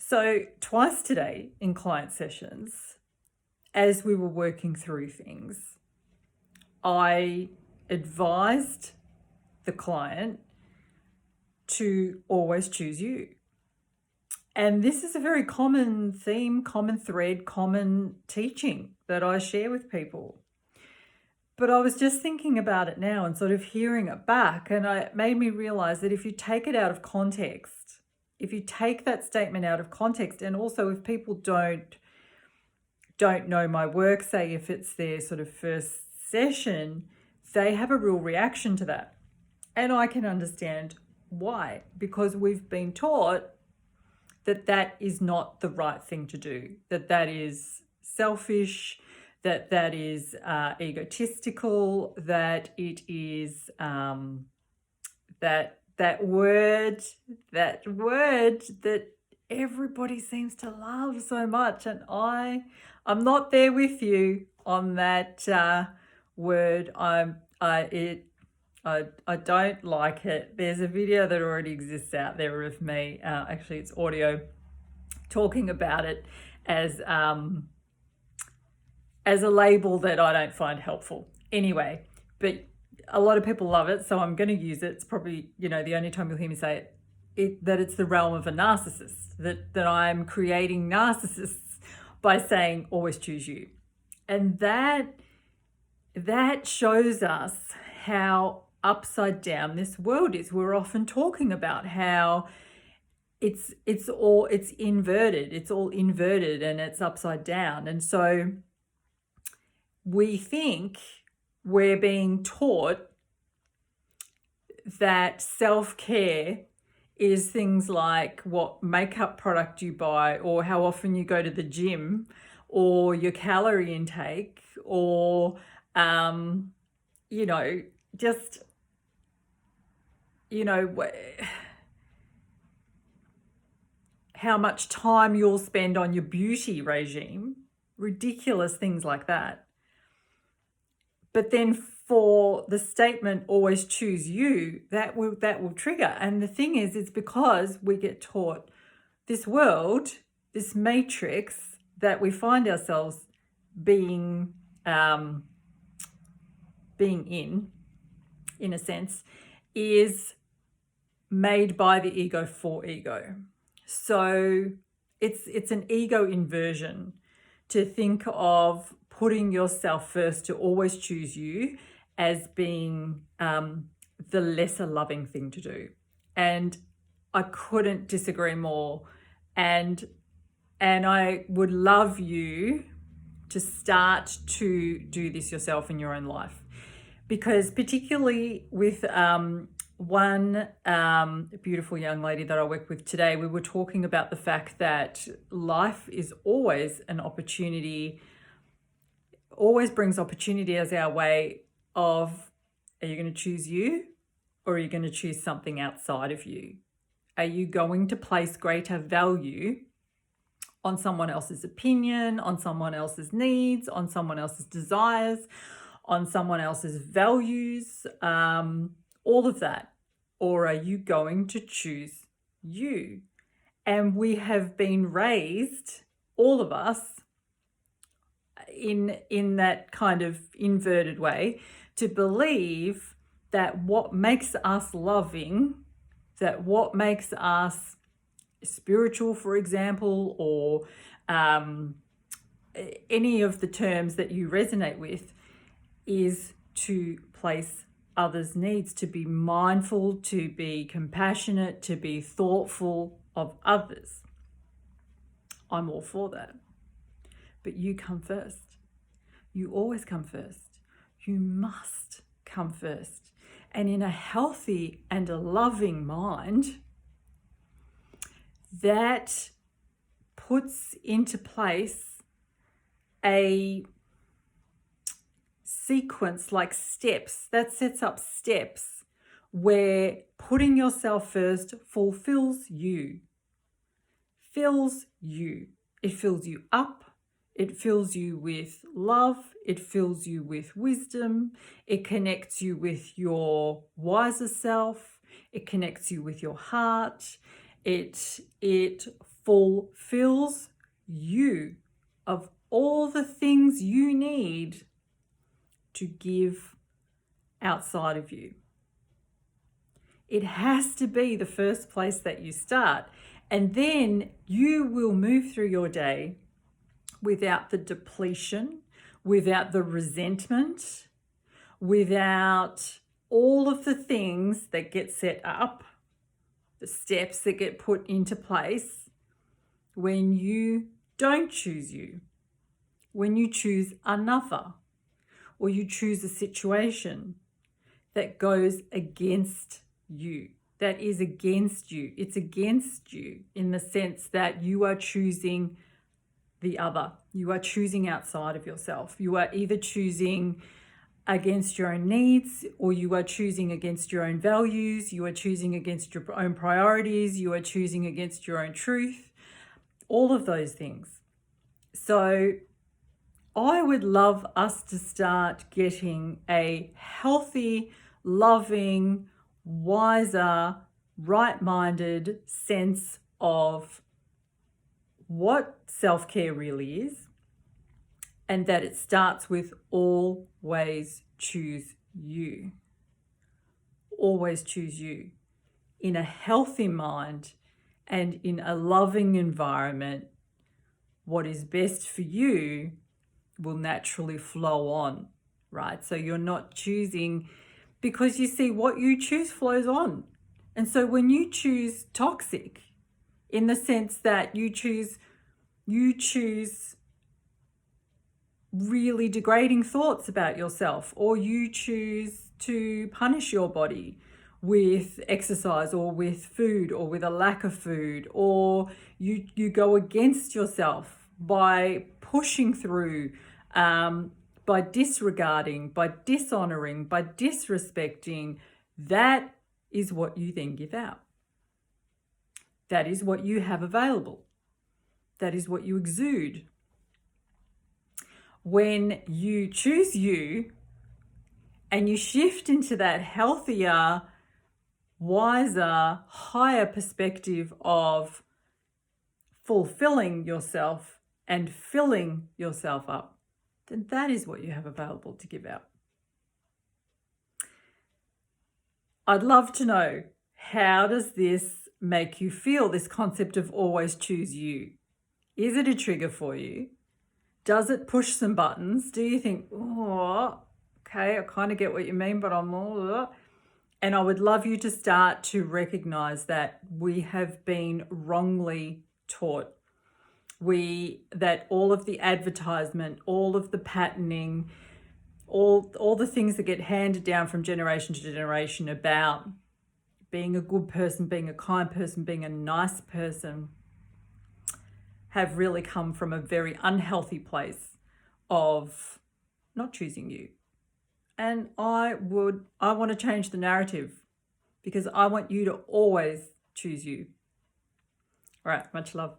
So, twice today in client sessions, as we were working through things, I advised the client to always choose you. And this is a very common theme, common thread, common teaching that I share with people. But I was just thinking about it now and sort of hearing it back, and it made me realize that if you take it out of context, if you take that statement out of context, and also if people don't know my work, say if it's their sort of first session, they have a real reaction to that. And I can understand why, because we've been taught that that is not the right thing to do, that is selfish, that is egotistical, that it is that word that everybody seems to love so much, and I'm not there with you on that word. I don't like it. There's a video that already exists out there of me. Actually, it's audio talking about it as a label that I don't find helpful. Anyway, but a lot of people love it, so I'm going to use it. It's probably, the only time you'll hear me say it, that it's the realm of a narcissist, that I'm creating narcissists by saying always choose you. And that shows us how upside down this world is. We're often talking about how it's inverted. It's all inverted and it's upside down. And so we think we're being taught that self-care is things like what makeup product you buy, or how often you go to the gym, or your calorie intake, or just how much time you'll spend on your beauty regime, ridiculous things like that. But then for the statement always choose you, that will trigger. And the thing is, it's because we get taught this world, this matrix that we find ourselves being in a sense, is made by the ego for ego. So it's an ego inversion to think of putting yourself first, to always choose you, as being the lesser loving thing to do. And I couldn't disagree more. And I would love you to start to do this yourself in your own life. Because particularly with one beautiful young lady that I work with today, we were talking about the fact that life is always an opportunity, always brings opportunity as our way of, are you going to choose you, or are you going to choose something outside of you? Are you going to place greater value on someone else's opinion, on someone else's needs, on someone else's desires, on someone else's values, all of that? Or are you going to choose you? And we have been raised, all of us, in that kind of inverted way, to believe that what makes us loving, that what makes us spiritual, for example, or any of the terms that you resonate with, is to place others' needs, to be mindful, to be compassionate, to be thoughtful of others. I'm all for that. But you come first. You always come first. You must come first. And in a healthy and a loving mind, that puts into place a sequence, like steps, that sets up steps where putting yourself first fulfills you, fills you. It fills you up. It fills you with love. It fills you with wisdom. It connects you with your wiser self. It connects you with your heart. It fulfills you of all the things you need to give outside of you. It has to be the first place that you start. And then you will move through your day without the depletion, without the resentment, without all of the things that get set up, the steps that get put into place when you don't choose you, when you choose another, or you choose a situation that goes against you, that is against you. It's against you in the sense that you are choosing the other. You are choosing outside of yourself. You are either choosing against your own needs, or you are choosing against your own values. You are choosing against your own priorities. You are choosing against your own truth. All of those things. So I would love us to start getting a healthy, loving, wiser, right-minded sense of what self-care really is, and that it starts with always choose you. Always choose you in a healthy mind and in a loving environment. What is best for you will naturally flow on, right? So you're not choosing, because you see what you choose flows on. And so when you choose toxic, in the sense that you choose really degrading thoughts about yourself, or you choose to punish your body with exercise or with food or with a lack of food, or you go against yourself by pushing through, by disregarding, by dishonoring, by disrespecting, that is what you then give out. That is what you have available. That is what you exude. When you choose you and you shift into that healthier, wiser, higher perspective of fulfilling yourself and filling yourself up, then that is what you have available to give out. I'd love to know, how does this make you feel, this concept of always choose you? Is it a trigger for you? Does it push some buttons? Do you think, oh, okay, I kind of get what you mean, but I'm all... And I would love you to start to recognize that we have been wrongly taught. That all of the advertisement, all of the patterning, all the things that get handed down from generation to generation about being a good person, being a kind person, being a nice person, have really come from a very unhealthy place of not choosing you. And I want to change the narrative, because I want you to always choose you. All right, much love.